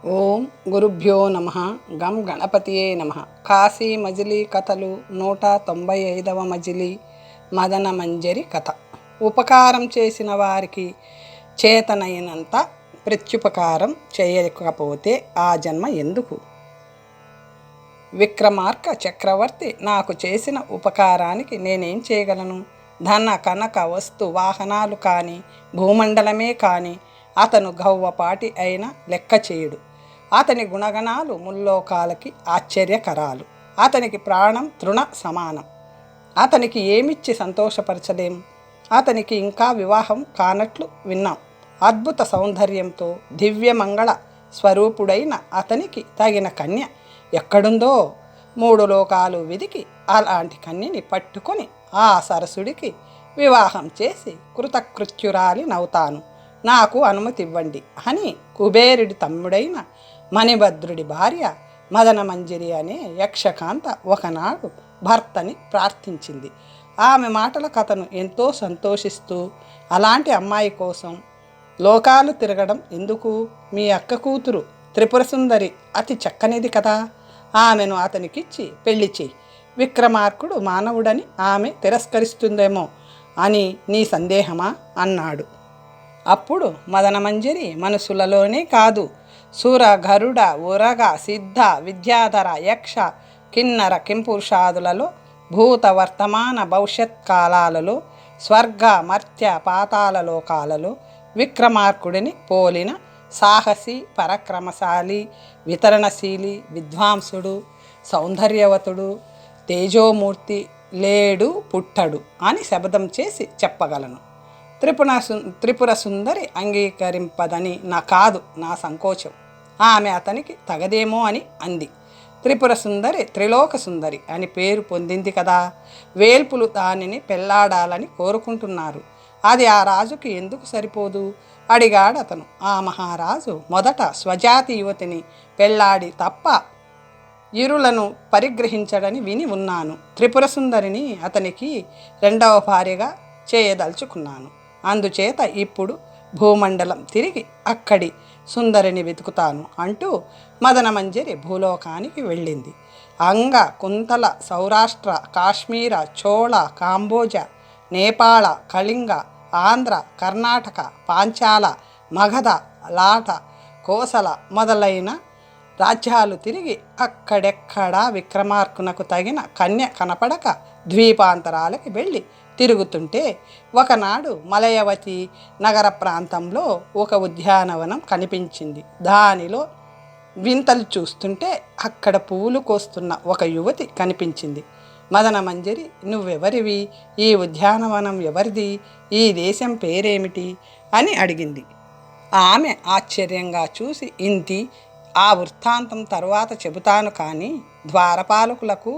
ఓం గురుభ్యో నమ. గం గణపతియే నమ. కాశీ మజిలీ కథలు 195వ మజిలీ మదన మంజరి కథ. ఉపకారం చేసిన వారికి చేతనైనంత ప్రత్యుపకారం చేయకపోతే ఆ జన్మ ఎందుకు? విక్రమార్క చక్రవర్తి నాకు చేసిన ఉపకారానికి నేనేం చేయగలను? ధన కనక వస్తు వాహనాలు కానీ భూమండలమే కానీ అతను గవ్వపాటి అయినా లెక్క చేయుడు. అతని గుణగణాలు ముల్లోకాలకి ఆశ్చర్యకరాలు. అతనికి ప్రాణం తృణ సమానం. అతనికి ఏమిచ్చి సంతోషపరచలేం? అతనికి ఇంకా వివాహం కానట్లు విన్నాం. అద్భుత సౌందర్యంతో దివ్యమంగళ స్వరూపుడైన అతనికి తగిన కన్య ఎక్కడుందో? 3 లోకాలు వెదికి అలాంటి కన్యని పట్టుకొని ఆ సరసుడికి వివాహం చేసి కృతకృత్యురాలి నవుతాను. నాకు అనుమతి ఇవ్వండి అని కుబేరుడి తమ్ముడైన మణిభద్రుడి భార్య మదనమంజరి అనే యక్షకాంత ఒకనాడు భర్తని ప్రార్థించింది. ఆమె మాటలకు అతను ఎంతో సంతోషిస్తూ, అలాంటి అమ్మాయి కోసం లోకాలు తిరగడం ఎందుకు? మీ అక్క కూతురు త్రిపురసుందరి అతి చక్కనిది కదా, ఆమెను అతనికిచ్చి పెళ్లి చేయి. విక్రమార్కుడు మానవుడని ఆమె తిరస్కరిస్తుందేమో అని నీ సందేహమా అన్నాడు. అప్పుడు మదనమంజరి మనసులలోనే కాదు, సుర గరుడ ఉరగ సిద్ధ విద్యాధర యక్ష కిన్నర కింపురుషాదులలో భూత వర్తమాన భవిష్యత్ కాలాలలో స్వర్గ మర్త్య పాతాల లోకాలలో విక్రమార్కుడిని పోలిన సాహసి పరక్రమశాలి వితరణశీలి విద్వాంసుడు సౌందర్యవతుడు తేజోమూర్తి లేడు పుట్టడు అని శపథం చేసి చెప్పగలను. త్రిపుర సుందరి అంగీకరింపదని నా సంకోచం. ఆమె అతనికి తగదేమో అని అంది. త్రిపుర సుందరి త్రిలోక సుందరి అని పేరు పొందింది కదా. వేల్పులు దానిని పెళ్లాడాలని కోరుకుంటున్నారు. అది ఆ రాజుకి ఎందుకు సరిపోదు అడిగాడతను. ఆ మహారాజు మొదట స్వజాతి యువతిని పెళ్లాడి తప్ప ఇరులను పరిగ్రహించడని విని ఉన్నాను. త్రిపుర సుందరిని అతనికి 2వ భార్యగా చేయదలుచుకున్నాను. అందుచేత ఇప్పుడు భూమండలం తిరిగి అక్కడి సుందరిని వెతుకుతాను అంటూ మదనమంజరి భూలోకానికి వెళ్ళింది. అంగ కుంతల సౌరాష్ట్ర కాశ్మీర చోళ కాంబోజ నేపాళ కళింగ ఆంధ్ర కర్ణాటక పాంచాల మగధ లాట కోసల మొదలైన రాజ్యాలు తిరిగి అక్కడెక్కడా విక్రమార్కునకు తగిన కన్య కనపడక ద్వీపాంతరాలకి వెళ్ళి తిరుగుతుంటే ఒకనాడు మలయవతి నగర ప్రాంతంలో ఒక ఉద్యానవనం కనిపించింది. దానిలో వింతలు చూస్తుంటే అక్కడ పువ్వులు కోస్తున్న ఒక యువతి కనిపించింది. మదనమంజరి, నువ్వెవరివి? ఈ ఉద్యానవనం ఎవరిది? ఈ దేశం పేరేమిటి అని అడిగింది. ఆమె ఆశ్చర్యంగా చూసి, ఇంతి, ఆ వృత్తాంతం తరువాత చెబుతాను, కానీ ద్వారపాలకులకు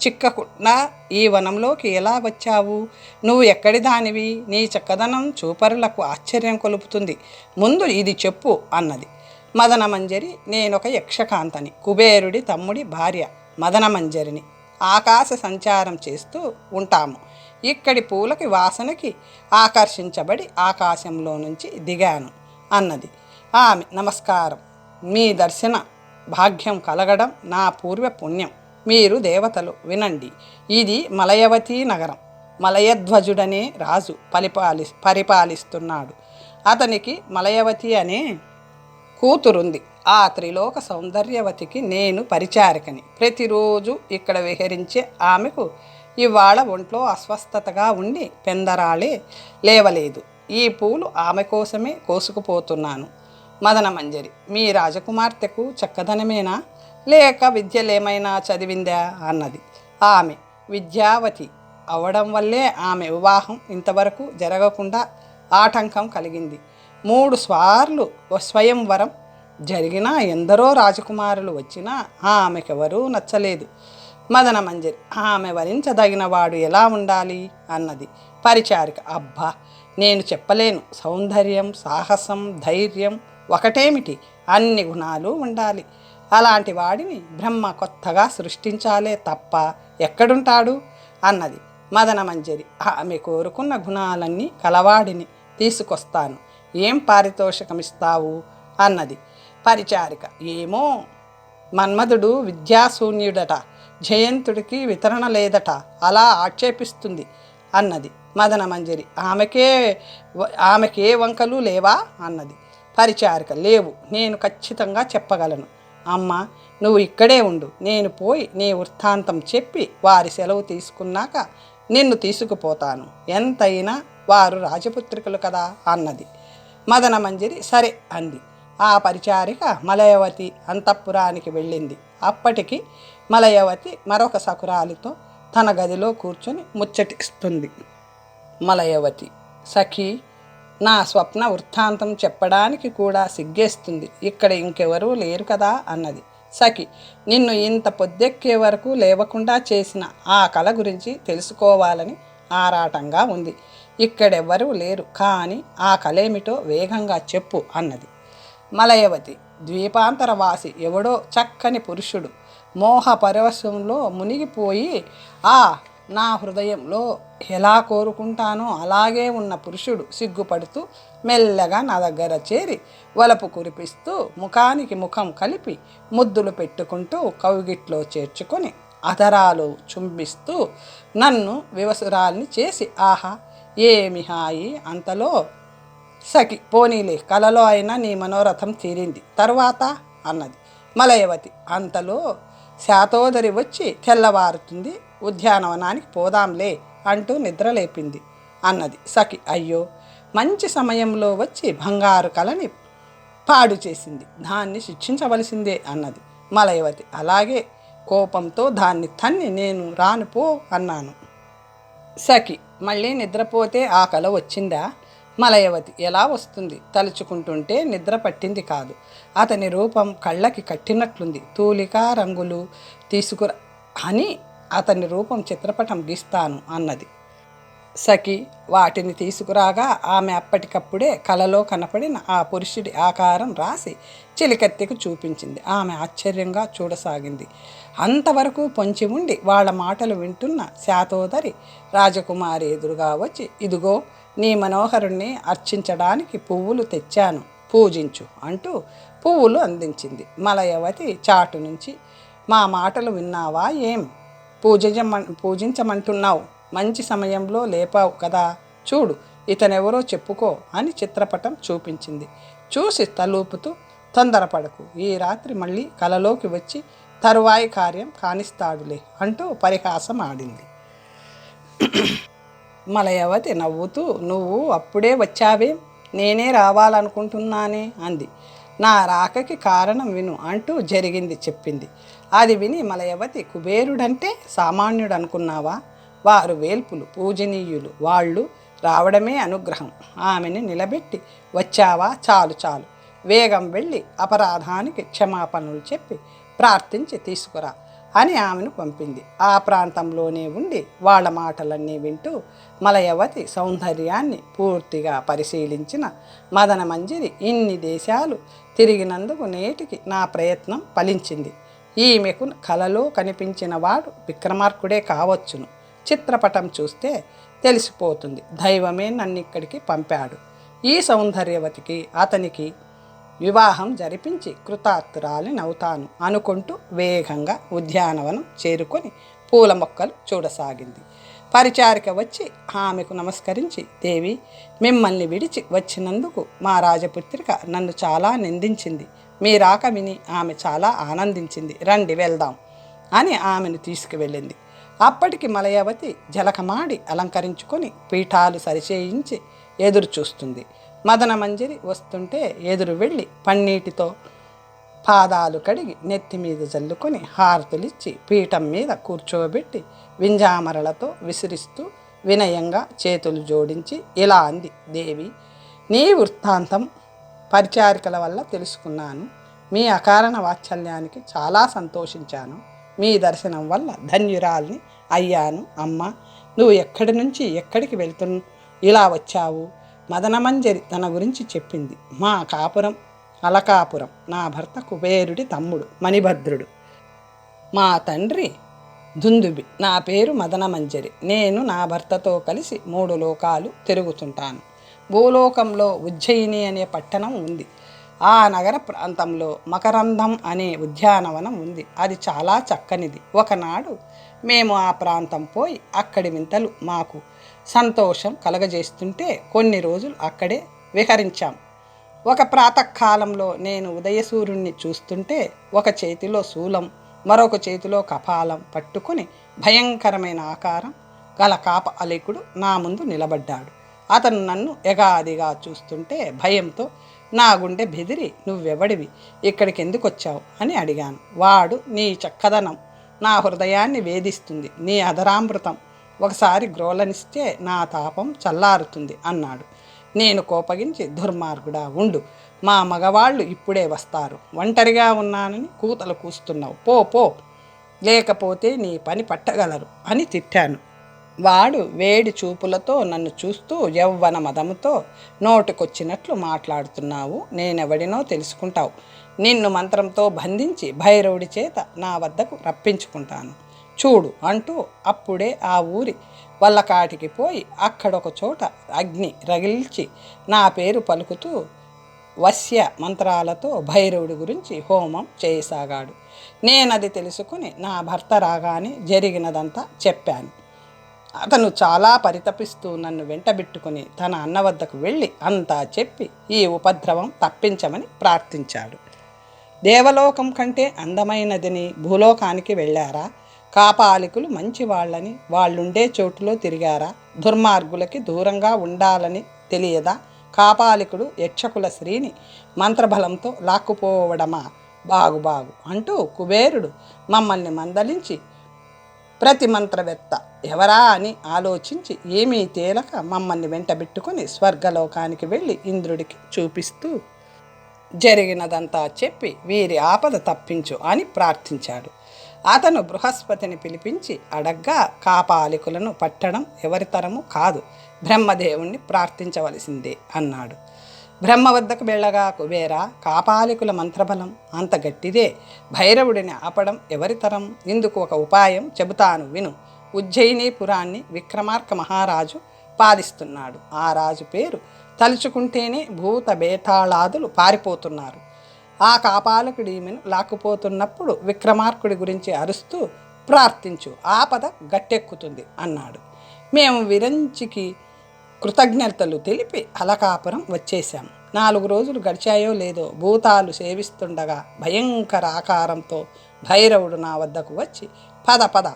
చిక్కకుండా ఈ వనంలోకి ఎలా వచ్చావు? నువ్వు ఎక్కడి దానివి? నీ చక్కదనం చూపరులకు ఆశ్చర్యం కొలుపుతుంది. ముందు ఇది చెప్పు అన్నది. మదనమంజరి, నేనొక యక్షకాంతని, కుబేరుడి తమ్ముడి భార్య మదనమంజరిని. ఆకాశ సంచారం చేస్తూ ఉంటాము. ఇక్కడి పూలకి వాసనకి ఆకర్షించబడి ఆకాశంలో నుంచి దిగాను అన్నది. ఆమె, నమస్కారం. మీ దర్శన భాగ్యం కలగడం నా పూర్వ పుణ్యం. మీరు దేవతలు, వినండి. ఇది మలయవతి నగరం. మలయధ్వజుడనే రాజు పరిపాలిస్తున్నాడు. అతనికి మలయవతి అనే కూతురుంది. ఆ త్రిలోక సౌందర్యవతికి నేను పరిచారికని. ప్రతిరోజు ఇక్కడ విహరించే ఆమెకు ఇవాళ ఒంట్లో అస్వస్థతగా ఉండి పెందరాళే లేవలేదు. ఈ పూలు ఆమె కోసమే కోసుకుపోతున్నాను. మదనమంజరి, మీ రాజకుమార్తెకు చక్కదనమేనా, లేక విద్యలేమైనా చదివిందా అన్నది. ఆమె విద్యావతి అవడం వల్లే ఆమె వివాహం ఇంతవరకు జరగకుండా ఆటంకం కలిగింది. 3 సార్లు స్వయంవరం జరిగినా ఎందరో రాజకుమారులు వచ్చినా ఆమెకెవరూ నచ్చలేదు. మదనమంజరి, ఆమె వరించదగిన వాడు ఎలా ఉండాలి అన్నది. పరిచారిక, అబ్బా, నేను చెప్పలేను. సౌందర్యం సాహసం ధైర్యం ఒకటేమిటి, అన్ని గుణాలు ఉండాలి. అలాంటి వాడిని బ్రహ్మ కొత్తగా సృష్టించాలే తప్ప ఎక్కడుంటాడు అన్నది. మదనమంజరి, ఆమె కోరుకున్న గుణాలన్నీ కలవాడిని తీసుకొస్తాను. ఏం పారితోషికమిస్తావు అన్నది. పరిచారిక: ఏమో, మన్మధుడు విద్యాశూన్యుడట, జయంతుడికి వితరణ లేదట, అలా ఆక్షేపిస్తుంది అన్నది మదనమంజరి. ఆమెకే వంకలు లేవా అన్నది పరిచారిక. లేవు, నేను ఖచ్చితంగా చెప్పగలను. అమ్మ, నువ్వు ఇక్కడే ఉండు, నేను పోయి నీ వృత్తాంతం చెప్పి వారి సెలవు తీసుకున్నాక నిన్ను తీసుకుపోతాను. ఎంతైనా వారు రాజపుత్రికలు కదా అన్నది మదనమంజరి. సరే అంది. ఆ పరిచారిక మలయవతి అంతఃపురానికి వెళ్ళింది. అప్పటికి మలయవతి మరొక సకురాలితో తన గదిలో కూర్చొని ముచ్చటిస్తుంది. మలయవతి: సఖీ, నా స్వప్న వృత్తాంతం చెప్పడానికి కూడా సిగ్గేస్తుంది. ఇక్కడ ఇంకెవరూ లేరు కదా అన్నది. సఖి: నిన్ను ఇంత పొద్దెక్కే వరకు లేవకుండా చేసిన ఆ కళ గురించి తెలుసుకోవాలని ఆరాటంగా ఉంది. ఇక్కడెవ్వరూ లేరు, కానీ ఆ కళేమిటో వేగంగా చెప్పు అన్నది మలయవతి. ద్వీపాంతరవాసి ఎవడో చక్కని పురుషుడు మోహ పరవశంలో మునిగిపోయి నా హృదయంలో ఎలా కోరుకుంటానో అలాగే ఉన్న పురుషుడు సిగ్గుపడుతూ మెల్లగా నా దగ్గర చేరి వలపు కురిపిస్తూ ముఖానికి ముఖం కలిపి ముద్దులు పెట్టుకుంటూ కౌగిట్లో చేర్చుకొని అధరాలు చుంబిస్తూ నన్ను వివసురాల్ని చేసి ఆహా ఏమి హాయి. అంతలో సఖి: పోనీలే, కలలో అయినా నీ మనోరథం తీరింది, తరువాత అన్నది మలయవతి. అంతలో శాతోదరి వచ్చి తెల్లవారుతుంది, ఉద్యానవనానికి పోదాంలే అంటూ నిద్రలేపింది అన్నది సఖి. అయ్యో, మంచి సమయంలో వచ్చి బంగారు కళని పాడు చేసింది, దాన్ని శిక్షించవలసిందే అన్నది మలయవతి. అలాగే, కోపంతో దాన్ని తన్ని నేను రాను పో అన్నాను. సఖి: మళ్ళీ నిద్రపోతే ఆ కళ వచ్చిందా? మలయవతి: ఎలా వస్తుంది, తలుచుకుంటుంటే నిద్ర పట్టింది కాదు. అతని రూపం కళ్ళకి కట్టినట్లుంది. తూలిక రంగులు తీసుకురా అని అతని రూపం చిత్రపటం గీస్తాను అన్నది సఖి. వాటిని తీసుకురాగా ఆమె అప్పటికప్పుడే కలలో కనపడిన ఆ పురుషుడి ఆకారం రాసి చిలికత్తెకు చూపించింది. ఆమె ఆశ్చర్యంగా చూడసాగింది. అంతవరకు పొంచి ఉండి వాళ్ళ మాటలు వింటున్న శాతోదరి రాజకుమారి ఎదురుగా వచ్చి, ఇదిగో నీ మనోహరుణ్ణి అర్చించడానికి పువ్వులు తెచ్చాను, పూజించు అంటూ పువ్వులు అందించింది. మలయవతి చాటు నుంచి, మా మాటలు విన్నావా? ఏం పూజించమంటున్నావు? మంచి సమయంలో లేపావు కదా, చూడు ఇతనెవరో చెప్పుకో అని చిత్రపటం చూపించింది. చూసి తలూపుతూ, తొందరపడకు, ఈ రాత్రి మళ్ళీ కలలోకి వచ్చి తరువాయి కార్యం కానిస్తాడులే అంటూ పరిహాసం ఆడింది. మలయవతి నవ్వుతూ, నువ్వు అప్పుడే వచ్చావేం, నేనే రావాలనుకుంటున్నానే అంది. నా రాకకి కారణం విను అంటూ జరిగింది చెప్పింది. అది విని మలయవతి, కుబేరుడంటే సామాన్యుడు అనుకున్నావా? వారు వేల్పులు, పూజనీయులు, వాళ్ళు రావడమే అనుగ్రహం. ఆమెని నిలబెట్టి వచ్చావా? చాలు చాలు, వేగం వెళ్ళి అపరాధానికి క్షమాపణలు చెప్పి ప్రార్థించి తీసుకురా అని ఆమెను పంపింది. ఆ ప్రాంతంలోనే ఉండి వాళ్ళ మాటలన్నీ వింటూ మలయవతి సౌందర్యాన్ని పూర్తిగా పరిశీలించిన మదనమంజరి, ఇన్ని దేశాలు తిరిగినందుకు నేటికి నా ప్రయత్నం ఫలించింది. ఈమెకు కలలో కనిపించిన వాడు విక్రమార్కుడే కావచ్చును. చిత్రపటం చూస్తే తెలిసిపోతుంది, దైవమే నన్నిక్కడికి పంపాడు. ఈ సౌందర్యవతికి అతనికి వివాహం జరిపించి కృతార్థురాలినవుతాను అనుకుంటూ వేగంగా ఉద్యానవనం చేరుకొని పూల మొక్కలు చూడసాగింది. పరిచారిక వచ్చి ఆమెకు నమస్కరించి, దేవి, మిమ్మల్ని విడిచి వచ్చినందుకు మా రాజపుత్రిక నన్ను చాలా నిందించింది. మీ రాక విని ఆమె చాలా ఆనందించింది, రండి వెళ్దాం అని ఆమెను తీసుకువెళ్ళింది. అప్పటికి మలయవతి జలకమాడి అలంకరించుకొని పీఠాలు సరిచేయించి ఎదురు చూస్తుంది. మదనమంజరి వస్తుంటే ఎదురు వెళ్ళి పన్నీటితో పాదాలు కడిగి నెత్తి మీద జల్లుకొని హారతులిచ్చి పీఠం మీద కూర్చోబెట్టి వింజామరలతో విసిరిస్తూ వినయంగా చేతులు జోడించి ఇలా అంది, దేవి, నీ వృత్తాంతం పరిచారికల వల్ల తెలుసుకున్నాను. మీ అకారణ వాత్సల్యానికి చాలా సంతోషించాను. మీ దర్శనం వల్ల ధన్యురాల్ని అయ్యాను. అమ్మ, నువ్వు ఎక్కడి నుంచి ఎక్కడికి ఇలా వచ్చావు? మదనమంజరి తన గురించి చెప్పింది. మా కాపురం అలకాపురం. నా భర్త కుబేరుడి తమ్ముడు మణిభద్రుడు. మా తండ్రి దుందుబి. నా పేరు మదనమంజరి. నేను నా భర్తతో కలిసి 3 లోకాలు తిరుగుతుంటాను. భూలోకంలో ఉజ్జయిని అనే పట్టణం ఉంది. ఆ నగర ప్రాంతంలో మకరందం అనే ఉద్యానవనం ఉంది. అది చాలా చక్కనిది. ఒకనాడు మేము ఆ ప్రాంతం పోయి అక్కడి వింతలు మాకు సంతోషం కలగజేస్తుంటే కొన్ని రోజులు అక్కడే విహరించాం. ఒక ప్రాతకాలంలో నేను ఉదయసూర్యుణ్ణి చూస్తుంటే ఒక చేతిలో శూలం, మరొక చేతిలో కపాలం పట్టుకుని భయంకరమైన ఆకారం గల కాపాలికుడు నా ముందు నిలబడ్డాడు. అతను నన్ను ఎగాదిగా చూస్తుంటే భయంతో నా గుండె బెదిరి, నువ్వెవడివి, ఇక్కడికి ఎందుకు వచ్చావు అని అడిగాను. వాడు, నీ చక్కదనం నా హృదయాన్ని వేధిస్తుంది, నీ అధరామృతం ఒకసారి గ్రోలనిస్తే నా తాపం చల్లారుతుంది అన్నాడు. నేను కోపగించి, దుర్మార్గుడా ఉండు, మా మగవాళ్ళు ఇప్పుడే వస్తారు, ఒంటరిగా ఉన్నానని కూతలు కూస్తున్నావు, పో పో, లేకపోతే నీ పని పట్టగలరు అని తిట్టాను. వాడు వేడి చూపులతో నన్ను చూస్తూ యవ్వన మదముతో, నోటికొచ్చినట్లు మాట్లాడుతున్నావు, నేనెవడినో తెలుసుకుంటావు, నిన్ను మంత్రంతో బంధించి భైరవుడి చేత నా వద్దకు రప్పించుకుంటాను చూడు అంటూ అప్పుడే ఆ ఊరి వల్లకాటికి పోయి అక్కడొక చోట అగ్ని రగిల్చి నా పేరు పలుకుతూ వశ్య మంత్రాలతో భైరవుడి గురించి హోమం చేయసాగాడు. నేనది తెలుసుకుని నా భర్త రాగానే జరిగినదంతా చెప్పాను. అతను చాలా పరితపిస్తూ నన్ను వెంటబెట్టుకుని తన అన్న వద్దకు వెళ్ళి అంతా చెప్పి ఈ ఉపద్రవం తప్పించమని ప్రార్థించాడు. దేవలోకం కంటే అందమైనదని భూలోకానికి వెళ్ళారా? కాపాలికులు మంచి వాళ్ళని వాళ్ళుండే చోటులో తిరిగారా? దుర్మార్గులకి దూరంగా ఉండాలని తెలియదా? కాపాలికుడు యక్షకుల స్త్రీని మంత్రబలంతో లాక్కుపోవడమా? బాగు బాగు అంటూ కుబేరుడు మమ్మల్ని మందలించి ప్రతి మంత్రవేత్త ఎవరా అని ఆలోచించి ఏమీ తేలక మమ్మల్ని వెంటబెట్టుకుని స్వర్గలోకానికి వెళ్ళి ఇంద్రుడికి చూపిస్తూ జరిగినదంతా చెప్పి వీరి ఆపద తప్పించు అని ప్రార్థించాడు. అతను బృహస్పతిని పిలిపించి అడగ్గా, కాపాలికులను పట్టడం ఎవరితరము కాదు, బ్రహ్మదేవుణ్ణి ప్రార్థించవలసిందే అన్నాడు. బ్రహ్మ వద్దకు వెళ్ళగా, కుబేరా, కాపాలికుల మంత్రబలం అంత గట్టిదే, భైరవుడిని ఆపడం ఎవరితరం, ఇందుకు ఒక ఉపాయం చెబుతాను విను. ఉజ్జయినీపురాన్ని విక్రమార్క మహారాజు పాలిస్తున్నాడు. ఆ రాజు పేరు తలుచుకుంటేనే భూత బేతాళాదులు పారిపోతున్నారు. ఆ కాపాలకుడి ఈమెను లాక్కుపోతున్నప్పుడు విక్రమార్కుడి గురించి అరుస్తూ ప్రార్థించు, ఆపద గట్టెక్కుతుంది అన్నాడు. మేము విరంచికి కృతజ్ఞతలు తెలిపి అలకాపురం వచ్చేశాం. 4 రోజులు గడిచాయో లేదో భూతాలు సేవిస్తుండగా భయంకర ఆకారంతో భైరవుడు నా వద్దకు వచ్చి, పద పద,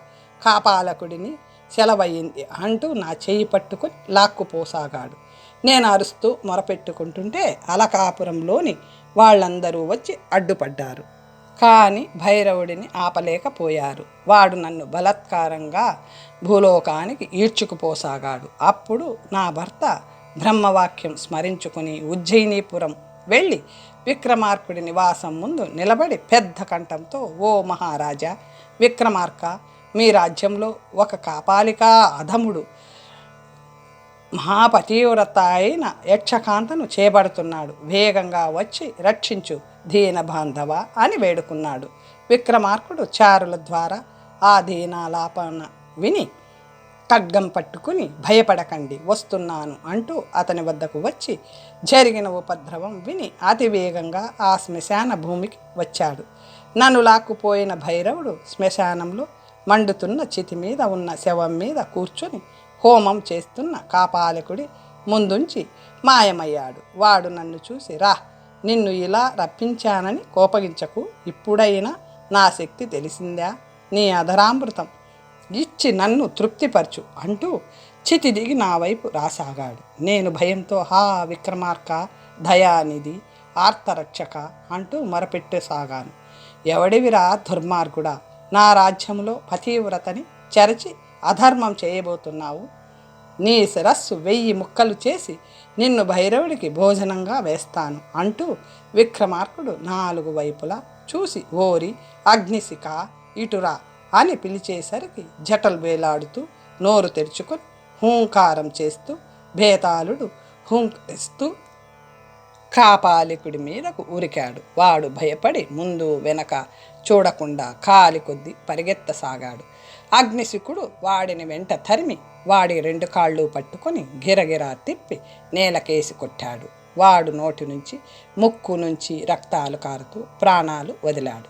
కాపాలకుడిని సెలవయ్యింది అంటూ నా చెయ్యి పట్టుకుని లాక్కుపోసాగాడు. నేను అరుస్తూ మొరపెట్టుకుంటుంటే అలకాపురంలోని వాళ్ళందరూ వచ్చి అడ్డుపడ్డారు. కానీ భైరవుడిని ఆపలేకపోయారు. వాడు నన్ను బలాత్కారంగా భూలోకానికి ఈడ్చుకుపోసాగాడు. అప్పుడు నా భర్త బ్రహ్మవాక్యం స్మరించుకుని ఉజ్జయినీపురం వెళ్ళి విక్రమార్కుడి నివాసం ముందు నిలబడి పెద్ద కంఠంతో, ఓ మహారాజా విక్రమార్క, మీ రాజ్యంలో ఒక కాపాలిక అధముడు మహాపతివ్రత అయిన యక్షకాంతను చేపడుతున్నాడు, వేగంగా వచ్చి రక్షించు దీనబాంధవ అని వేడుకున్నాడు. విక్రమార్కుడు చారుల ద్వారా ఆ దీనాలాపన విని ఖడ్గం పట్టుకుని, భయపడకండి, వస్తున్నాను అంటూ అతని వద్దకు వచ్చి జరిగిన ఉపద్రవం విని అతివేగంగా ఆ శ్మశాన భూమికి వచ్చాడు. నన్ను లాక్కుపోయిన భైరవుడు శ్మశానంలో మండుతున్న చితి మీద ఉన్న శవం మీద కూర్చొని హోమం చేస్తున్న కాపాలకుడి ముందుంచి మాయమయ్యాడు. వాడు నన్ను చూసి, రా, నిన్ను ఇలా రప్పించానని కోపగించకు, ఇప్పుడైనా నా శక్తి తెలిసిందా, నీ అధరామృతం ఇచ్చి నన్ను తృప్తిపరచు అంటూ చితి దిగి నా వైపు రాసాగాడు. నేను భయంతో, హా విక్రమార్క, దయానిధి, ఆర్తరక్షక అంటూ మొరపెట్టసాగాను. ఎవడివిరా దుర్మార్గుడా, నా రాజ్యంలో పతివ్రతని చెరచి అధర్మం చేయబోతున్నావు, నీ శిరస్సు 1000 ముక్కలు చేసి నిన్ను భైరవుడికి భోజనంగా వేస్తాను అంటూ విక్రమార్కుడు 4 వైపులా చూసి, ఓరి అగ్నిశిఖ, ఇటురా అని పిలిచేసరికి జటలు వేలాడుతూ నోరు తెరుచుకొని హూంకారం చేస్తూ బేతాళుడు హూంకరిస్తూ కాపాలికుడి మీదకు ఉరికాడు. వాడు భయపడి ముందు వెనక చూడకుండా కాలి కొద్దీ పరిగెత్తసాగాడు. అగ్నిశిఖుడు వాడిని వెంట తరిమి వాడి 2 కాళ్ళు పట్టుకొని గిరగిరా తిప్పి నేలకేసి కొట్టాడు. వాడు నోటి నుంచి ముక్కు నుంచి రక్తాలు కారుతూ ప్రాణాలు వదిలాడు.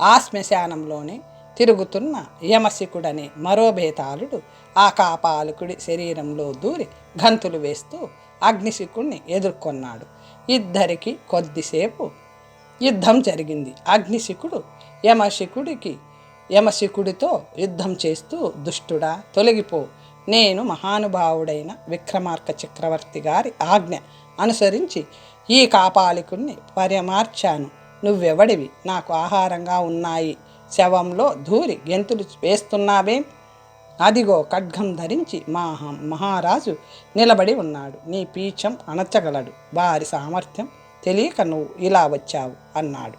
ఆ శ్మశానంలోనే తిరుగుతున్న యమశికుడనే మరో బేతాళుడు ఆ కాపాలకుడి శరీరంలో దూరి గంతులు వేస్తూ అగ్నిశికుడిని ఎదుర్కొన్నాడు. ఇద్దరికి కొద్దిసేపు యుద్ధం జరిగింది. అగ్నిశికుడు యమశికుడితో యుద్ధం చేస్తూ, దుష్టుడా తొలగిపో, నేను మహానుభావుడైన విక్రమార్క చక్రవర్తి గారి ఆజ్ఞ అనుసరించి ఈ కాపాలికుణ్ణి పరిమార్చాను. నువ్వెవడివి? నాకు ఆహారంగా ఉన్నాయి శవంలో దూరి గెంతులు వేస్తున్నావేం? అదిగో ఖడ్గం ధరించి మహారాజు నిలబడి ఉన్నాడు. నీ పీచం అణచగలడు. వారి సామర్థ్యం తెలియక నువ్వు ఇలా వచ్చావు అన్నాడు.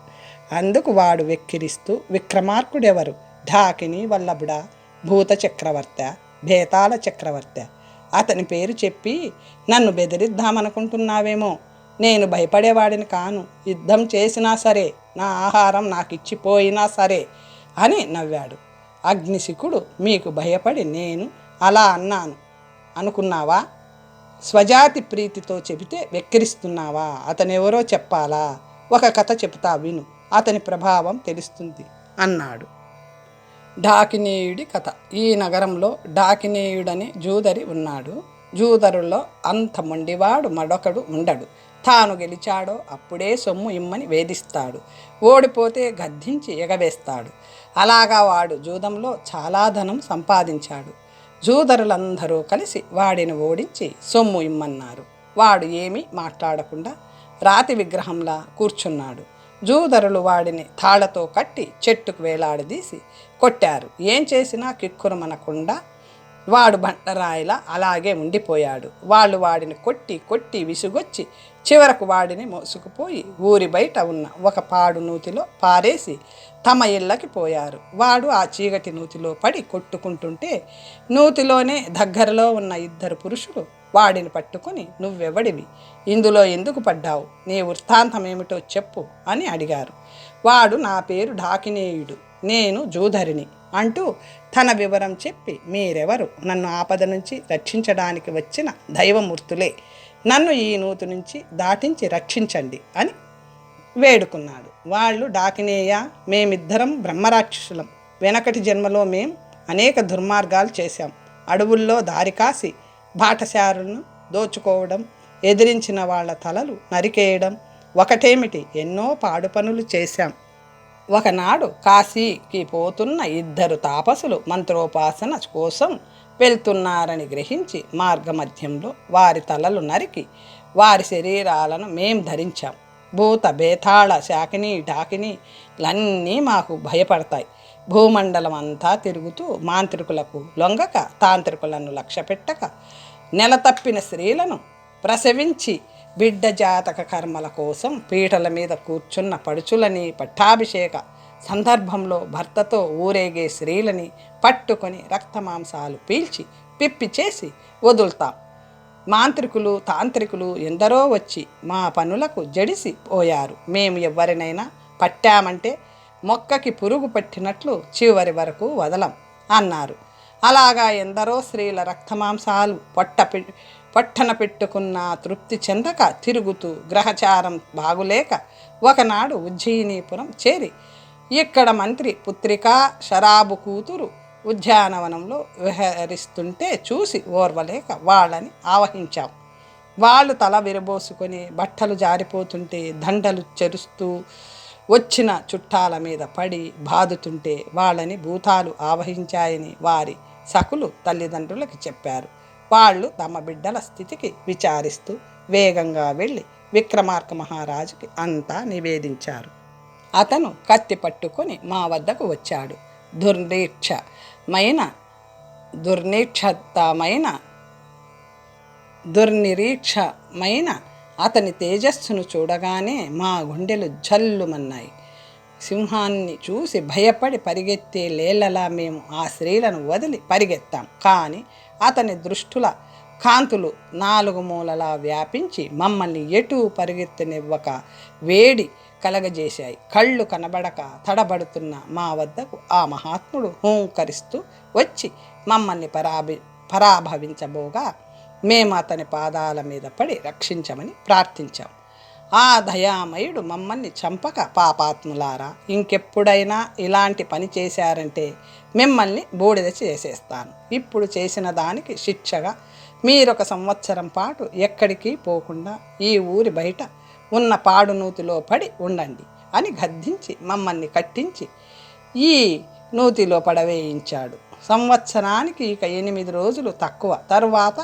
అందుకు వాడు వెక్కిరిస్తూ, విక్రమార్కుడెవరు? ఢాకిని వల్లభుడా, భూత చక్రవర్త, భేతాళ చక్రవర్త? అతని పేరు చెప్పి నన్ను బెదిరిద్దామనుకుంటున్నావేమో. నేను భయపడేవాడిని కాను. యుద్ధం చేసినా సరే, నా ఆహారం నాకు ఇచ్చిపోయినా సరే అని నవ్వాడు. అగ్నిశికుడు, మీకు భయపడి నేను అలా అన్నాను అనుకున్నావా? స్వజాతి ప్రీతితో చెబితే వెక్కిరిస్తున్నావా? అతనెవరో చెప్పాలా? ఒక కథ చెబుతా విను, అతని ప్రభావం తెలుస్తుంది అన్నాడు. డాకినేయుడి కథ. ఈ నగరంలో డాకినేయుడనే జూదరి ఉన్నాడు. జూదరుల్లో అంత మొండివాడు మరొకడు ఉండడు. తాను గెలిచాడో అప్పుడే సొమ్ము ఇమ్మని వేధిస్తాడు. ఓడిపోతే గద్దించి ఎగవేస్తాడు. అలాగా వాడు జూదంలో చాలా ధనం సంపాదించాడు. జూదరులందరూ కలిసి వాడిని ఓడించి సొమ్ము ఇమ్మన్నారు. వాడు ఏమీ మాట్లాడకుండా రాతి విగ్రహంలా కూర్చున్నాడు. జూదరులు వాడిని తాళ్లతో కట్టి చెట్టుకు వేలాడదీసి కొట్టారు. ఏం చేసినా కిక్కురమనకుండా వాడు బండరాయిలా అలాగే ఉండిపోయాడు. వాళ్ళు వాడిని కొట్టి కొట్టి విసుగొచ్చి చివరకు వాడిని మోసుకుపోయి ఊరి బయట ఉన్న ఒక పాడు నూతిలో పారేసి తమ ఇళ్ళకి పోయారు. వాడు ఆ చీకటి నూతిలో పడి కొట్టుకుంటుంటే నూతిలోనే దగ్గరలో ఉన్న ఇద్దరు పురుషులు వాడిని పట్టుకుని, నువ్వెవడివి? ఇందులో ఎందుకు పడ్డావు? నీ వృత్తాంతం ఏమిటో చెప్పు అని అడిగారు. వాడు, నా పేరు డాకినేయుడు, నేను జూదరిని అంటూ తన వివరం చెప్పి, మీరెవరు? నన్ను ఆపద నుంచి రక్షించడానికి వచ్చిన దైవమూర్తులే. నన్ను ఈ నూతి నుంచి దాటించి రక్షించండి అని వేడుకున్నాడు. వాళ్ళు, డాకినేయ, మేమిద్దరం బ్రహ్మరాక్షసులం. వెనకటి జన్మలో మేం అనేక దుర్మార్గాలు చేశాం. అడవుల్లో దారి కాసి బాటసారులను దోచుకోవడం, ఎదిరించిన వాళ్ళ తలలు నరికేయడం ఒకటేమిటి, ఎన్నో పాడు పనులు చేశాం. ఒకనాడు కాశీకి పోతున్న ఇద్దరు తాపసులు మంత్రోపాసన కోసం వెళ్తున్నారని గ్రహించి మార్గమధ్యంలో వారి తలలు నరికి వారి శరీరాలను మేం ధరించాం. భూత బేతాళ శాకిని డాకినీలన్నీ మాకు భయపడతాయి. భూమండలం అంతా తిరుగుతూ మాంత్రికులకు లొంగక, తాంత్రికులను లక్ష్యపెట్టక, నెల తప్పిన స్త్రీలను ప్రసవించి బిడ్డ జాతక కర్మల కోసం పీటల మీద కూర్చున్న పడుచులని, పట్టాభిషేక సందర్భంలో భర్తతో ఊరేగే స్త్రీలని పట్టుకొని రక్తమాంసాలు పీల్చి పిప్పి చేసి వదులుతాం. మాంత్రికులు, తాంత్రికులు ఎందరో వచ్చి మా పనులకు జడిసి పోయారు. మేము ఎవరినైనా పట్టామంటే మొక్కకి పురుగు పట్టినట్లు చివరి వరకు వదలం అన్నారు. అలాగా ఎందరో స్త్రీల రక్తమాంసాలు పొట్టన పెట్టుకున్న తృప్తి చెందక తిరుగుతూ గ్రహచారం బాగులేక ఒకనాడు ఉజ్జయినీపురం చేరి ఇక్కడ మంత్రి పుత్రిక షరాబు కూతురు ఉద్యానవనంలో విహరిస్తుంటే చూసి ఓర్వలేక వాళ్ళని ఆవహించాం. వాళ్ళు తల విరబోసుకొని బట్టలు జారిపోతుంటే దండలు చెరుస్తూ వచ్చిన చుట్టాల మీద పడి బాదుతుంటే వాళ్ళని భూతాలు ఆవహించాయని వారి సకులు తల్లిదండ్రులకి చెప్పారు. వాళ్ళు తమ బిడ్డల స్థితికి విచారిస్తూ వేగంగా వెళ్ళి విక్రమార్క మహారాజుకి అంతా నివేదించారు. అతను కత్తి పట్టుకొని మా వద్దకు వచ్చాడు. దుర్నిరీక్షమైన అతని తేజస్సును చూడగానే మా గుండెలు జల్లుమన్నాయి. సింహాన్ని చూసి భయపడి పరిగెత్తే లేళ్లలా మేము ఆ స్త్రీలను వదిలి పరిగెత్తాం. కానీ అతని దృష్టుల కాంతులు నాలుగు మూలలా వ్యాపించి మమ్మల్ని ఎటూ పరిగెత్తనివ్వక వేడి కలగజేశాయి. కళ్ళు కనబడక తడబడుతున్న మా వద్దకు ఆ మహాత్ముడు హూంకరిస్తూ వచ్చి మమ్మల్ని పరాభవించబోగా మేము అతని పాదాల మీద పడి రక్షించమని ప్రార్థించాం. ఆ దయామయుడు మమ్మల్ని చంపక, పాపాత్ములారా, ఇంకెప్పుడైనా ఇలాంటి పని చేశారంటే మిమ్మల్ని బూడిద చేసేస్తాను. ఇప్పుడు చేసిన దానికి శిక్షగా మీరొక సంవత్సరం పాటు ఎక్కడికి పోకుండా ఈ ఊరి బయట ఉన్న పాడునూతిలో పడి ఉండండి అని గద్దించి మమ్మల్ని కట్టించి ఈ నూతిలో పడవేయించాడు. సంవత్సరానికి ఇక 8 రోజులు తక్కువ తరువాత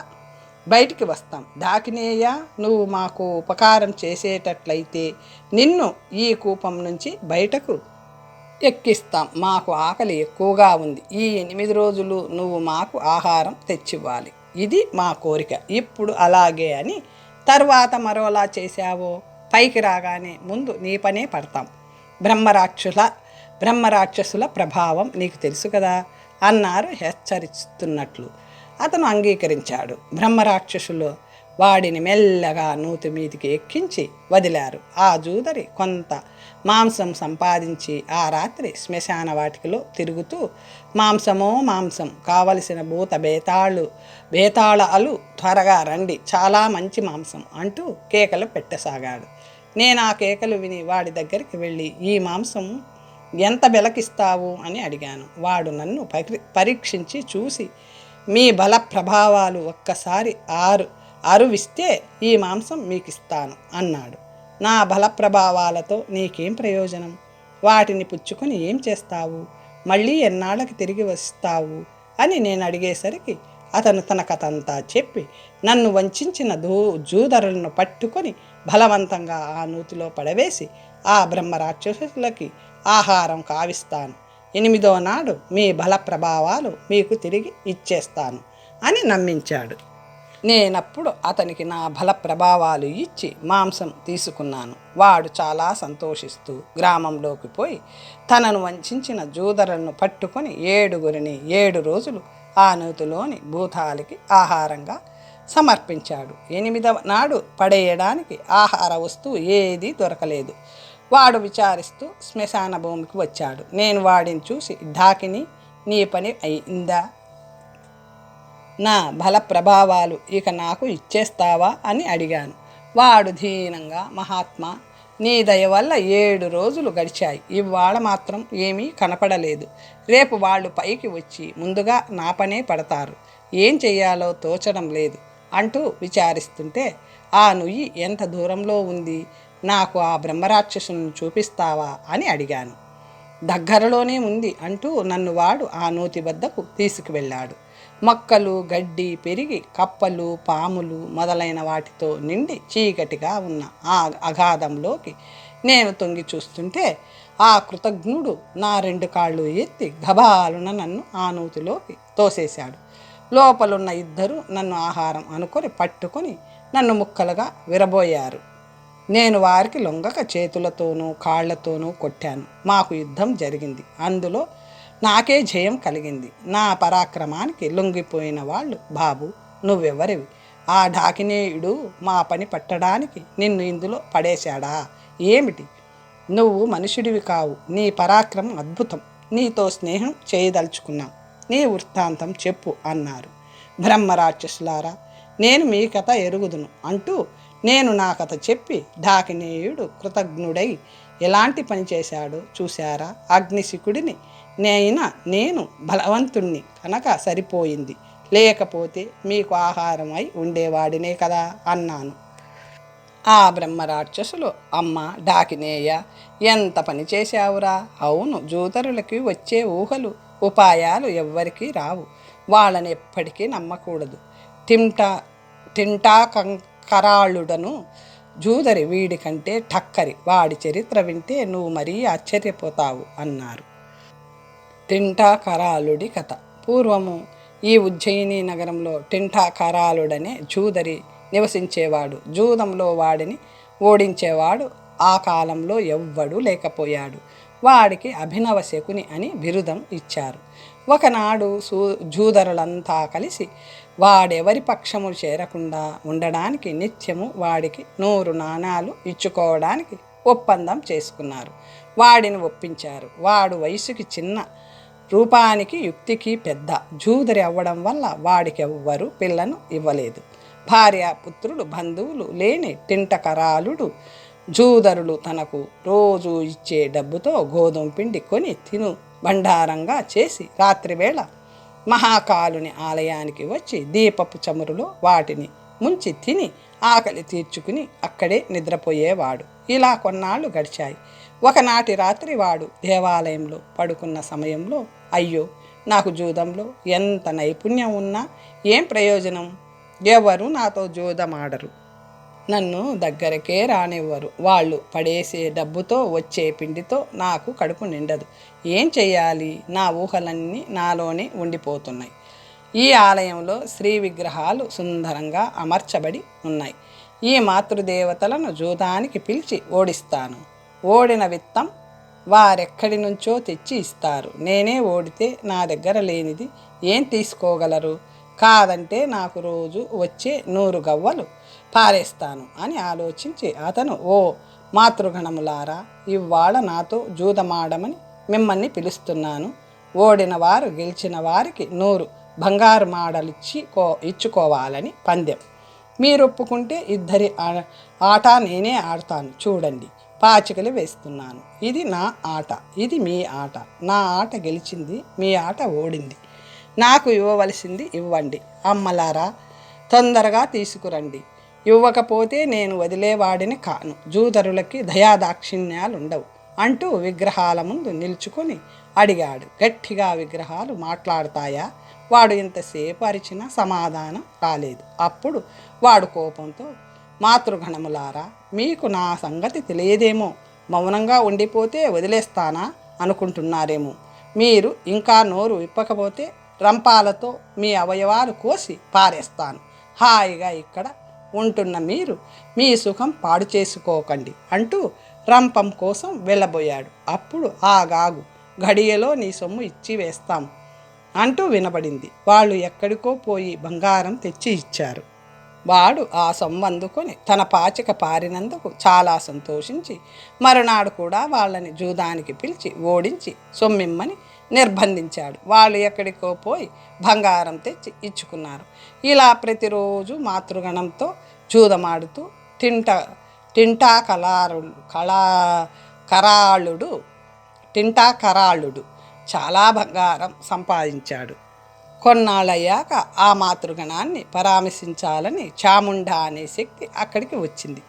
బయటికి వస్తాం. డాకినేయ, నువ్వు మాకు ఉపకారం చేసేటట్లయితే నిన్ను ఈ కూపం నుంచి బయటకు ఎక్కిస్తాం. మాకు ఆకలి ఎక్కువగా ఉంది. ఈ 8 రోజులు నువ్వు మాకు ఆహారం తెచ్చివ్వాలి. ఇది మా కోరిక. ఇప్పుడు అలాగే అని తరువాత మరోలా చేశావో పైకి రాగానే ముందు నీ పనే పడతాం. బ్రహ్మరాక్షసుల ప్రభావం నీకు తెలుసు కదా అన్నారు హెచ్చరిస్తున్నట్లు. అతను అంగీకరించాడు. బ్రహ్మరాక్షసులు వాడిని మెల్లగా నూతి మీదికి ఎక్కించి వదిలారు. ఆ జూదరి కొంత మాంసం సంపాదించి ఆ రాత్రి శ్మశాన వాటికలో తిరుగుతూ మాంసం కావలసిన భూత బేతాళాలు త్వరగా రండి, చాలా మంచి మాంసం అంటూ కేకలు పెట్టసాగాడు. నేను ఆ కేకలు విని వాడి దగ్గరికి వెళ్ళి ఈ మాంసం ఎంత వెలకిస్తావు అని అడిగాను. వాడు నన్ను పరీక్షించి చూసి, మీ బల ప్రభావాలు ఒక్కసారి అరువిస్తే ఈ మాంసం మీకు ఇస్తాను అన్నాడు. నా బల ప్రభావాలతో నీకేం ప్రయోజనం? వాటిని పుచ్చుకొని ఏం చేస్తావు? మళ్ళీ ఎన్నాళ్ళకి తిరిగి వస్తావు అని నేను అడిగేసరికి అతను తన కథంతా చెప్పి నన్ను వంచిన జూదరులను పట్టుకొని బలవంతంగా ఆ నూతిలో పడవేసి ఆ బ్రహ్మరాక్షసులకి ఆహారం కావిస్తాను. 8వ నాడు మీ బల ప్రభావాలు మీకు తిరిగి ఇచ్చేస్తాను అని నమ్మించాడు. నేనప్పుడు అతనికి నా బల ప్రభావాలు ఇచ్చి మాంసం తీసుకున్నాను. వాడు చాలా సంతోషిస్తూ గ్రామంలోకి పోయి తనను వంచిన జూదరులను పట్టుకొని 7గురిని 7 రోజులు ఆ నూతిలోని భూతాలకి ఆహారంగా సమర్పించాడు. 8వ నాడు పడేయడానికి ఆహార వస్తువు ఏదీ దొరకలేదు. వాడు విచారిస్తూ శ్మశాన భూమికి వచ్చాడు. నేను వాడిని చూసి, డాకిని, నీ పని అయిందా? నా బల ప్రభావాలు ఇక నాకు ఇచ్చేస్తావా అని అడిగాను. వాడు దీనంగా, మహాత్మా, నీ దయ వల్ల 7 రోజులు గడిచాయి. ఇవాళ మాత్రం ఏమీ కనపడలేదు. రేపు వాళ్ళు పైకి వచ్చి ముందుగా నా పనే పడతారు. ఏం చెయ్యాలో తోచడం లేదు అంటూ విచారిస్తుంటే, ఆ నుయ్యి ఎంత దూరంలో ఉంది? నాకు ఆ బ్రహ్మరాక్షసుని చూపిస్తావా అని అడిగాను. దగ్గరలోనే ఉంది అంటూ నన్ను వాడు ఆ నూతి వద్దకు తీసుకువెళ్ళాడు. మొక్కలు, గడ్డి పెరిగి కప్పలు, పాములు మొదలైన వాటితో నిండి చీకటిగా ఉన్న ఆ అగాధంలోకి నేను తొంగి చూస్తుంటే ఆ కృతజ్ఞుడు నా 2 కాళ్ళు ఎత్తి గబాలున నన్ను ఆ నూతిలోకి తోసేశాడు. లోపలున్న 2 నన్ను ఆహారం అనుకొని పట్టుకొని నన్ను ముక్కలుగా విరబోయారు. నేను వారికి లొంగక చేతులతోనూ కాళ్లతోనూ కొట్టాను. మాకు యుద్ధం జరిగింది. అందులో నాకే జయం కలిగింది. నా పరాక్రమానికి లొంగిపోయిన వాళ్ళు, బాబు, నువ్వెవరివి? ఆ డాకినేయుడు మా పని పట్టడానికి నిన్ను ఇందులో పడేశాడా ఏమిటి? నువ్వు మనుషుడివి కావు. నీ పరాక్రమం అద్భుతం. నీతో స్నేహం చేయదలుచుకున్నాం. నీ వృత్తాంతం చెప్పు అన్నారు. బ్రహ్మరాక్షసులారా, నేను మీ కథ ఎరుగుదును అంటూ నేను నా కథ చెప్పి, డాకినేయుడు కృతజ్ఞుడై ఎలాంటి పని చేశాడో చూశారా? అగ్నిశిఖుడిని నేను బలవంతుణ్ణి కనుక సరిపోయింది. లేకపోతే మీకు ఆహారం అయి ఉండేవాడినే కదా అన్నాను. ఆ బ్రహ్మరాక్షసులు, అమ్మ డాకినేయ, ఎంత పని చేశావురా? అవును, జూదరులకి వచ్చే ఊహలు, ఉపాయాలు ఎవ్వరికీ రావు. వాళ్ళని ఎప్పటికీ నమ్మకూడదు. తింటాకరాళుడను జూదరి వీడికంటే ఠక్కరి. వాడి చరిత్ర వింటే నువ్వు మరీ ఆశ్చర్యపోతావు అన్నారు. తింటాకరాళుడి కథ. పూర్వము ఈ ఉజ్జయిని నగరంలో తింటాకరాళుడనే జూదరి నివసించేవాడు. జూదంలో వాడిని ఓడించేవాడు ఆ కాలంలో ఎవ్వడూ లేకపోయాడు. వాడికి అభినవ శకుని అని బిరుదం ఇచ్చారు. ఒకనాడు జూదరులంతా కలిసి వాడెవరి పక్షము చేరకుండా ఉండడానికి నిత్యము వాడికి 100 నాణాలు ఇచ్చుకోవడానికి ఒప్పందం చేసుకున్నారు. వాడిని ఒప్పించారు. వాడు వయసుకి చిన్న, రూపానికి యుక్తికి పెద్ద జూదరి అవ్వడం వల్ల వాడికి ఎవ్వరూ పిల్లను ఇవ్వలేదు. భార్య పుత్రులు బంధువులు లేని టింటకరాలుడు జూదరులు తనకు రోజు ఇచ్చే డబ్బుతో గోధుమ పిండి కొని తిను బండారంగా చేసి రాత్రివేళ మహాకాలుని ఆలయానికి వచ్చి దీపపు చమురులో వాటిని ముంచి తిని ఆకలి తీర్చుకుని అక్కడే నిద్రపోయేవాడు. ఇలా కొన్నాళ్ళు గడిచాయి. ఒకనాటి రాత్రి వాడు దేవాలయంలో పడుకున్న సమయంలో, అయ్యో, నాకు జూదంలో ఎంత నైపుణ్యం ఉన్నా ఏం ప్రయోజనం? ఎవరు నాతో జూదమాడరు, నన్ను దగ్గరకే రానివ్వరు. వాళ్ళు పడేసే డబ్బుతో వచ్చే పిండితో నాకు కడుపు నిండదు. ఏం చెయ్యాలి? నా ఊహలన్నీ నాలోనే ఉండిపోతున్నాయి. ఈ ఆలయంలో శ్రీ విగ్రహాలు సుందరంగా అమర్చబడి ఉన్నాయి. ఈ మాతృదేవతలను జూదానికి పిలిచి ఓడిస్తాను. ఓడిన విత్తం వారెక్కడి నుంచో తెచ్చి ఇస్తారు. నేనే ఓడితే నా దగ్గర లేనిది ఏం తీసుకోగలరు? కాదంటే నాకు రోజు వచ్చే 100 గవ్వలు పారేస్తాను అని ఆలోచించి అతను, ఓ మాతృగణములారా, ఇవాళ నాతో జూదమాడమని మిమ్మల్ని పిలుస్తున్నాను. ఓడిన వారు గెలిచిన వారికి 100 బంగారు మాడలిచ్చి ఇచ్చుకోవాలని పందెం. మీరు ఒప్పుకుంటే ఇద్దరి ఆట నేనే ఆడతాను. చూడండి, పాచికలు వేస్తున్నాను. ఇది నా ఆట, ఇది మీ ఆట. నా ఆట గెలిచింది, మీ ఆట ఓడింది. నాకు ఇవ్వవలసింది ఇవ్వండి. అమ్మలారా, తొందరగా తీసుకురండి. ఇవ్వకపోతే నేను వదిలేవాడిని కాను. జూదరులకి దయాదాక్షిణ్యాలుండవు అంటూ విగ్రహాల ముందు నిల్చుకొని అడిగాడు. గట్టిగా విగ్రహాలు మాట్లాడతాయా? వాడు ఇంతసేపు అరిచినా సమాధానం రాలేదు. అప్పుడు వాడు కోపంతో, మాతృగణములారా, మీకు నా సంగతి తెలియదేమో. మౌనంగా ఉండిపోతే వదిలేస్తానా అనుకుంటున్నారేమో. మీరు ఇంకా నోరు విప్పకపోతే రంపాలతో మీ అవయవాలు కోసి పారేస్తాను. హాయిగా ఇక్కడ ఉంటున్న మీరు మీ సుఖం పాడు చేసుకోకండి అంటూ రంపం కోసం వెళ్ళబోయాడు. అప్పుడు ఆగాగు, ఘడియలో నీ సొమ్ము ఇచ్చి వేస్తాం అంటూ వినబడింది. వాళ్ళు ఎక్కడికో పోయి బంగారం తెచ్చి ఇచ్చారు. వాడు ఆ సొమ్ము అందుకొని తన పాచిక పారినందుకు చాలా సంతోషించి మరునాడు కూడా వాళ్ళని జూదానికి పిలిచి ఓడించి సొమ్మిమ్మని నిర్బంధించాడు. వాళ్ళు ఎక్కడికో పోయి బంగారం తెచ్చి ఇచ్చుకున్నారు. ఇలా ప్రతిరోజు మాతృగణంతో జూదమాడుతూ టింటాకరాళుడు చాలా బంగారం సంపాదించాడు. కొన్నాళ్ళయ్యాక ఆ మాతృగణాన్ని పరామర్శించాలని చాముండా అనే శక్తి అక్కడికి వచ్చింది.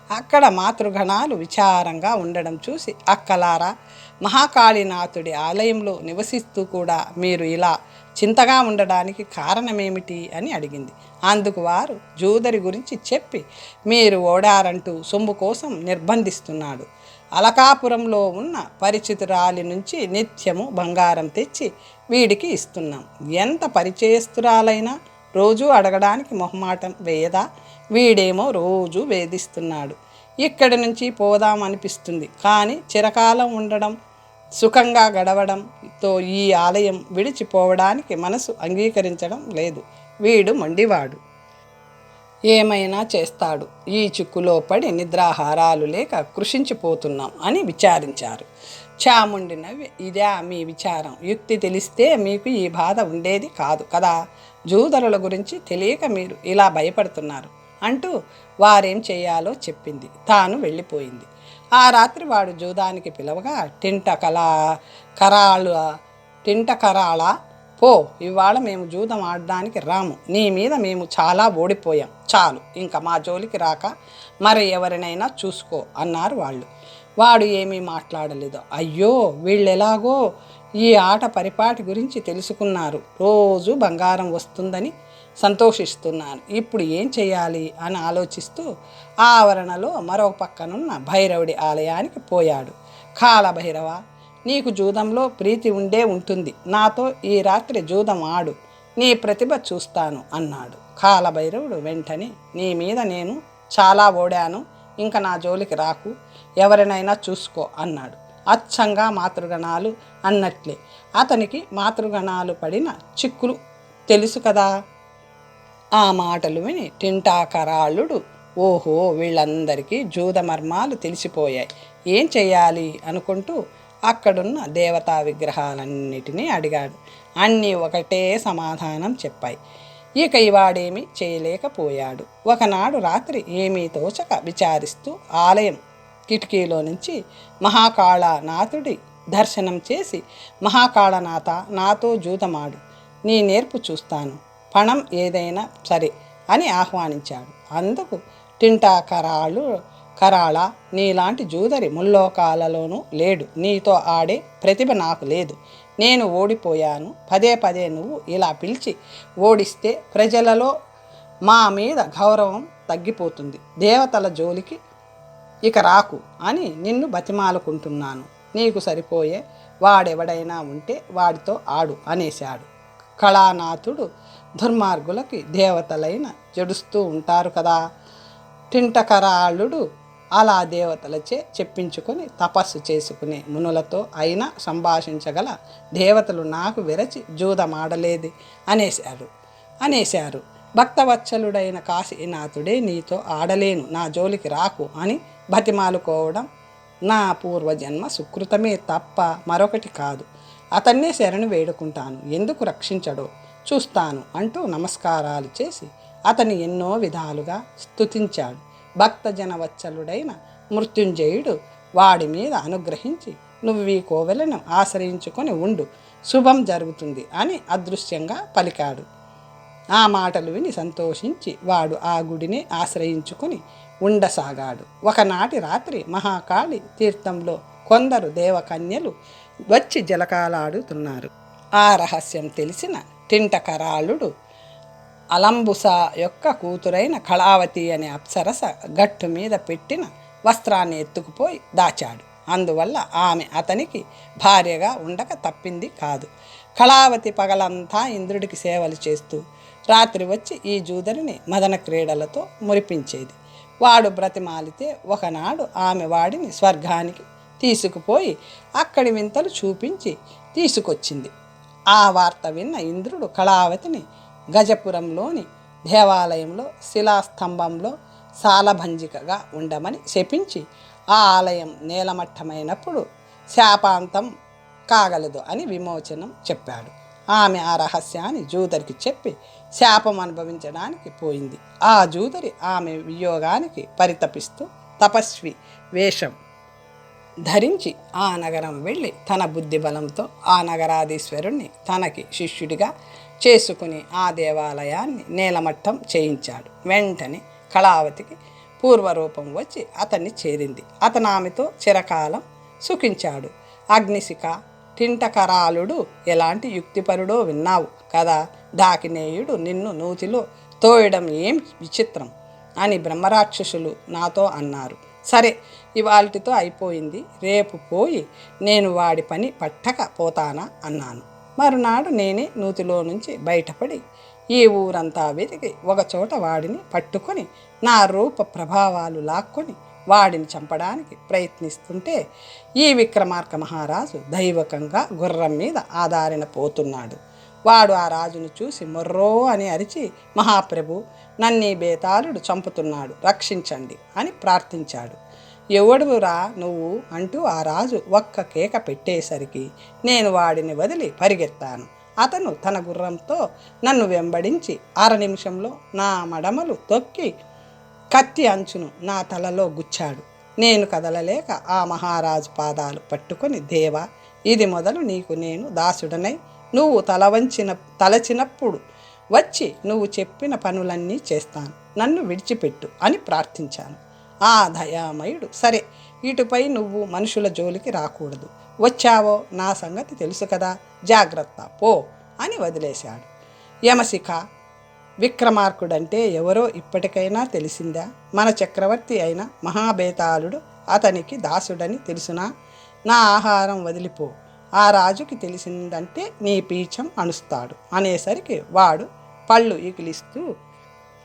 అక్కడ మాతృగణాలు విచారంగా ఉండడం చూసి, అక్కలారా, మహాకాళీనాథుడి ఆలయంలో నివసిస్తూ కూడా మీరు ఇలా చింతగా ఉండడానికి కారణమేమిటి అని అడిగింది. అందుకు వారు జూదరి గురించి చెప్పి మీరు ఓడారంటూ సొమ్ము కోసం నిర్బంధిస్తున్నాడు. అలకాపురంలో ఉన్న పరిచితురాలి నుంచి నిత్యము బంగారం తెచ్చి వీడికి ఇస్తున్నాం. ఎంత పరిచయస్తురాలైనా రోజు అడగడానికి మొహమాటం వేయదా? వీడేమో రోజు వేధిస్తున్నాడు. ఇక్కడి నుంచి పోదామనిపిస్తుంది, కానీ చిరకాలం ఉండడం, సుఖంగా గడవడంతో ఈ ఆలయం విడిచిపోవడానికి మనసు అంగీకరించడం లేదు. వీడు మొండివాడు, ఏమైనా చేస్తాడు. ఈ చిక్కులో పడి నిద్రాహారాలు లేక కృషించిపోతున్నాం అని విచారించారు. చాముండి నవ్వి, ఇదా మీ విచారం? యుక్తి తెలిస్తే మీకు ఈ బాధ ఉండేది కాదు కదా. జూదరుల గురించి తెలియక మీరు ఇలా భయపడుతున్నారు అంటూ వారేం చేయాలో చెప్పింది. తాను వెళ్ళిపోయింది. ఆ రాత్రి వాడు జూదానికి పిలవగా, టింటకరాళ, పో, ఇవాళ మేము జూదం ఆడడానికి రాము. నీ మీద మేము చాలా ఓడిపోయాం. చాలు, ఇంకా మా జోలికి రాక మరి ఎవరినైనా చూసుకో అన్నారు వాళ్ళు. వాడు ఏమీ మాట్లాడలేదు. అయ్యో, వీళ్ళెలాగో ఈ ఆట పరిపాటి గురించి తెలుసుకున్నారు. రోజు బంగారం వస్తుందని సంతోషిస్తున్నాను. ఇప్పుడు ఏం చేయాలి అని ఆలోచిస్తూ ఆవరణలో మరో పక్కనున్న భైరవుడి ఆలయానికి పోయాడు. కాలభైరవ, నీకు జూదంలో ప్రీతి ఉండే ఉంటుంది. నాతో ఈ రాత్రి జూదం ఆడు, నీ ప్రతిభ చూస్తాను అన్నాడు. కాలభైరవుడు వెంటనే, నీ మీద నేను చాలా ఓడాను, ఇంకా నా జోలికి రాకు, ఎవరినైనా చూసుకో అన్నాడు. అచ్చంగా మాతృగణాలు అన్నట్లే అతనికి మాతృగణాలు పడిన చిక్కులు తెలుసు కదా. ఆ మాటలు విని టింటాకరాళుడు, ఓహో, వీళ్ళందరికీ జూదమర్మాలు తెలిసిపోయాయి, ఏం చెయ్యాలి అనుకుంటూ అక్కడున్న దేవతా విగ్రహాలన్నిటినీ అడిగాడు. అన్నీ ఒకటే సమాధానం చెప్పాయి. ఇక ఇవాడేమీ చేయలేకపోయాడు. ఒకనాడు రాత్రి ఏమీ తోచక విచారిస్తూ ఆలయం కిటికీలో నుంచి మహాకాళనాథుడి దర్శనం చేసి, మహాకాళనాథ, నాతో జూదమాడు, నీ నేర్పు చూస్తాను, పణం ఏదైనా సరే అని ఆహ్వానించాడు. అందుకు కరాళ, నీలాంటి జూదరి ముల్లోకాలలోనూ లేడు, నీతో ఆడే ప్రతిభ నాకు లేదు, నేను ఓడిపోయాను, పదే పదే నువ్వు ఇలా పిలిచి ఓడిస్తే ప్రజలలో మా మీద గౌరవం తగ్గిపోతుంది, దేవతల జోలికి ఇక రాకు అని నిన్ను బతిమాలుకుంటున్నాను, నీకు సరిపోయే వాడెవడైనా ఉంటే వాడితో ఆడు అనేశాడు. కళానాథుడు దుర్మార్గులకి దేవతలైన జడుస్తూ ఉంటారు కదా. టింటకరాళుడు అలా దేవతలచే చెప్పించుకొని తపస్సు చేసుకునే మునులతో అయినా సంభాషించగల దేవతలు నాకు విరచి జూదమాడలేదు అనేశారు. భక్తవత్సలుడైన కాశీనాథుడే నీతో ఆడలేను, నా జోలికి రాకు అని బతిమాలుకోవడం నా పూర్వజన్మ సుకృతమే తప్ప మరొకటి కాదు. అతన్నే శరణు వేడుకుంటాను, ఎందుకు రక్షించడో చూస్తాను అంటూ నమస్కారాలు చేసి అతని ఎన్నో విధాలుగా స్తుతించాడు. భక్తజనవత్సలుడైన మృత్యుంజయుడు వాడి మీద అనుగ్రహించి, నువ్వు ఈ కోవెలను ఆశ్రయించుకొని ఉండు, శుభం జరుగుతుంది అని అదృశ్యంగా పలికాడు. ఆ మాటలు విని సంతోషించి వాడు ఆ గుడిని ఆశ్రయించుకుని ఉండసాగాడు. ఒకనాటి రాత్రి మహాకాళి తీర్థంలో కొందరు దేవకన్యలు వచ్చి జలకాలాడుతున్నారు. ఆ రహస్యం తెలిసిన టింటకరాళుడు అలంబుస యొక్క కూతురైన కళావతి అనే అప్సరస గట్టు మీద పెట్టిన వస్త్రాన్ని ఎత్తుకుపోయి దాచాడు. అందువల్ల ఆమె అతనికి భార్యగా ఉండక తప్పింది కాదు. కళావతి పగలంతా ఇంద్రుడికి సేవలు చేస్తూ రాత్రి వచ్చి ఈ జూదరిని మదన క్రీడలతో మురిపించేది. వాడు బ్రతిమాలితే ఒకనాడు ఆమె వాడిని స్వర్గానికి తీసుకుపోయి అక్కడి వింతలు చూపించి తీసుకొచ్చింది. ఆ వార్త విన్న ఇంద్రుడు కళావతిని గజపురంలోని దేవాలయంలో శిలాస్తంభంలో సాలభంజికగా ఉండమని శపించి, ఆ ఆలయం నేలమట్టమైనప్పుడు శాపాంతం కాగలదు అని విమోచనం చెప్పాడు. ఆమె ఆ రహస్యాన్ని జూదరికి చెప్పి శాపం అనుభవించడానికి పోయింది. ఆ జూదరి ఆమె వియోగానికి పరితపిస్తూ తపస్వి వేషం ధరించి ఆ నగరం వెళ్ళి తన బుద్ధి బలంతో ఆ నగరాధీశ్వరుణ్ణి తనకి శిష్యుడిగా చేసుకుని ఆ దేవాలయాన్ని నేలమట్టం చేయించాడు. వెంటనే కళావతికి పూర్వరూపం వచ్చి అతన్ని చేరింది. అతను ఆమెతో చిరకాలం సుఖించాడు. అగ్నిశిఖ, టింటకరాళుడు ఎలాంటి యుక్తిపరుడో విన్నావు కదా. డాకినేయుడు నిన్ను నూతిలో తోయడం ఏం విచిత్రం అని బ్రహ్మరాక్షసులు నాతో అన్నారు. సరే, ఇవాల్టితో అయిపోయింది, రేపు పోయి నేను వాడి పని పట్టక పోతానా అన్నాను. మరునాడు నేనే నూతిలో నుంచి బయటపడి ఈ ఊరంతా వెతికి ఒకచోట వాడిని పట్టుకొని నా రూప ప్రభావాలు లాక్కొని వాడిని చంపడానికి ప్రయత్నిస్తుంటే ఈ విక్రమార్క మహారాజు దైవకంగా గుర్రం మీద ఆధారణ పోతున్నాడు. వాడు ఆ రాజును చూసి మొర్రో అని అరిచి, మహాప్రభు, నన్నీ బేతాళుడు చంపుతున్నాడు, రక్షించండి అని ప్రార్థించాడు. ఎవడురా నువ్వు అంటూ ఆ రాజు ఒక్క కేక పెట్టేసరికి నేను వాడిని వదిలి పరిగెత్తాను. అతను తన గుర్రంతో నన్ను వెంబడించి 1/2 నిమిషంలో నా మడమలు తొక్కి కత్తి అంచును నా తలలో గుచ్చాడు. నేను కదలలేక ఆ మహారాజు పాదాలు పట్టుకొని, దేవా, ఇది మొదలు నీకు నేను దాసుడనై నువ్వు తలచినప్పుడు వచ్చి నువ్వు చెప్పిన పనులన్నీ చేస్తాను, నన్ను విడిచిపెట్టు అని ప్రార్థించాను. ఆ దయామయుడు, సరే, ఇటుపై నువ్వు మనుషుల జోలికి రాకూడదు, వచ్చావో నా సంగతి తెలుసు కదా, జాగ్రత్త, పో అని వదిలేశాడు. యమశిఖ, విక్రమార్కుడంటే ఎవరో ఇప్పటికైనా తెలిసిందా? మన చక్రవర్తి అయిన మహాబేతాళుడు అతనికి దాసుడని తెలుసునా? నా ఆహారం వదిలిపో, ఆ రాజుకి తెలిసిందంటే నీ పీచం అణుస్తాడు అనేసరికి వాడు పళ్ళు ఈకిలిస్తూ,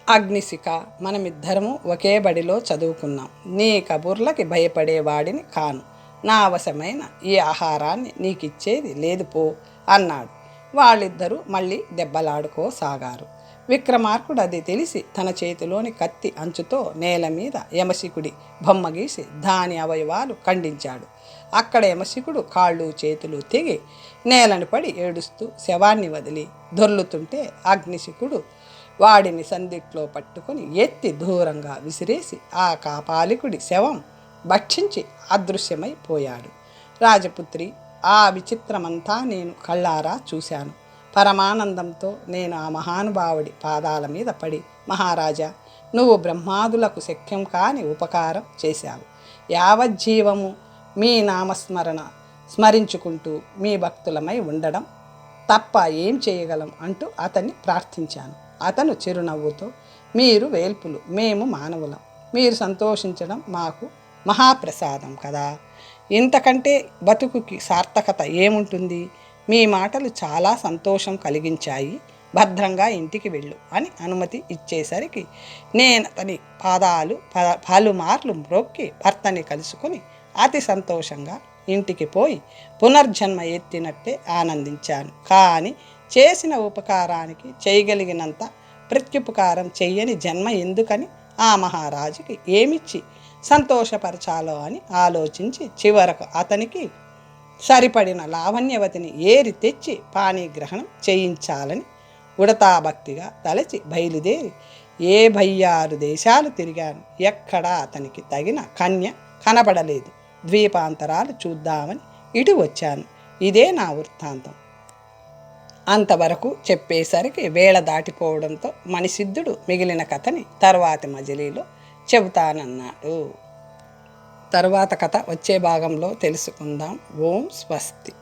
అగ్నిశిఖ, మనమిద్దరము ఒకే బడిలో చదువుకున్నాం, నీ కబుర్లకి భయపడేవాడిని కాను, నా వశమైన ఈ ఆహారాన్ని నీకిచ్చేది లేదు పో అన్నాడు. వాళ్ళిద్దరూ మళ్ళీ దెబ్బలాడుకోసాగారు. విక్రమార్కుడు అది తెలిసి తన చేతిలోని కత్తి అంచుతో నేల మీద యమశికుడి బొమ్మ గీసి దాని అవయవాలు ఖండించాడు. అక్కడ యమశికుడు కాళ్ళు చేతులు తెగి నేలను పడి ఏడుస్తూ శవాన్ని వదిలి దొర్లుతుంటే అగ్నిశికుడు వాడిని సందిట్లో పట్టుకుని ఎత్తి దూరంగా విసిరేసి ఆ కాపాలికుడి శవం భక్షించి అదృశ్యమైపోయాడు. రాజపుత్రి, ఆ విచిత్రమంతా నేను కళ్ళారా చూశాను. పరమానందంతో నేను ఆ మహానుభావుడి పాదాల మీద పడి, మహారాజా, నువ్వు బ్రహ్మాదులకు శక్యం కాని ఉపకారం చేశావు. యావజ్జీవము మీ నామస్మరణ స్మరించుకుంటూ మీ భక్తులమై ఉండడం తప్ప ఏం చేయగలం అంటూ అతన్ని ప్రార్థించాను. అతను చిరునవ్వుతో, మీరు వేల్పులు, మేము మానవులం, మీరు సంతోషించడం మాకు మహాప్రసాదం కదా. ఇంతకంటే బతుకుకి సార్థకత ఏముంటుంది? మీ మాటలు చాలా సంతోషం కలిగించాయి, భద్రంగా ఇంటికి వెళ్ళు అని అనుమతి ఇచ్చేసరికి నేను అతని పాదాలు పలుమార్లు మ్రొక్కి భర్తని కలుసుకుని అతి సంతోషంగా ఇంటికి పోయి పునర్జన్మ ఎత్తినట్టే ఆనందించాను. కానీ చేసిన ఉపకారానికి చేయగలిగినంత ప్రత్యుపకారం చెయ్యని జన్మ ఎందుకని ఆ మహారాజుకి ఏమిచ్చి సంతోషపరచాలో అని ఆలోచించి చివరకు అతనికి సరిపడిన లావణ్యవతిని ఏరి తెచ్చి పాణిగ్రహణం చేయించాలని ఉడతాభక్తిగా తలచి బయలుదేరి 76 దేశాలు తిరిగాను. ఎక్కడా అతనికి తగిన కన్య కనపడలేదు. ద్వీపాంతరాలు చూద్దామని ఇటు వచ్చాను. ఇదే నా వృత్తాంతం. అంతవరకు చెప్పేసరికి వేళ దాటిపోవడంతో మణిసిద్ధుడు మిగిలిన కథని తర్వాతి మజిలీలో చెబుతానన్నాడు. తరువాత కథ వచ్చే భాగంలో తెలుసుకుందాం. ఓం స్వస్తి.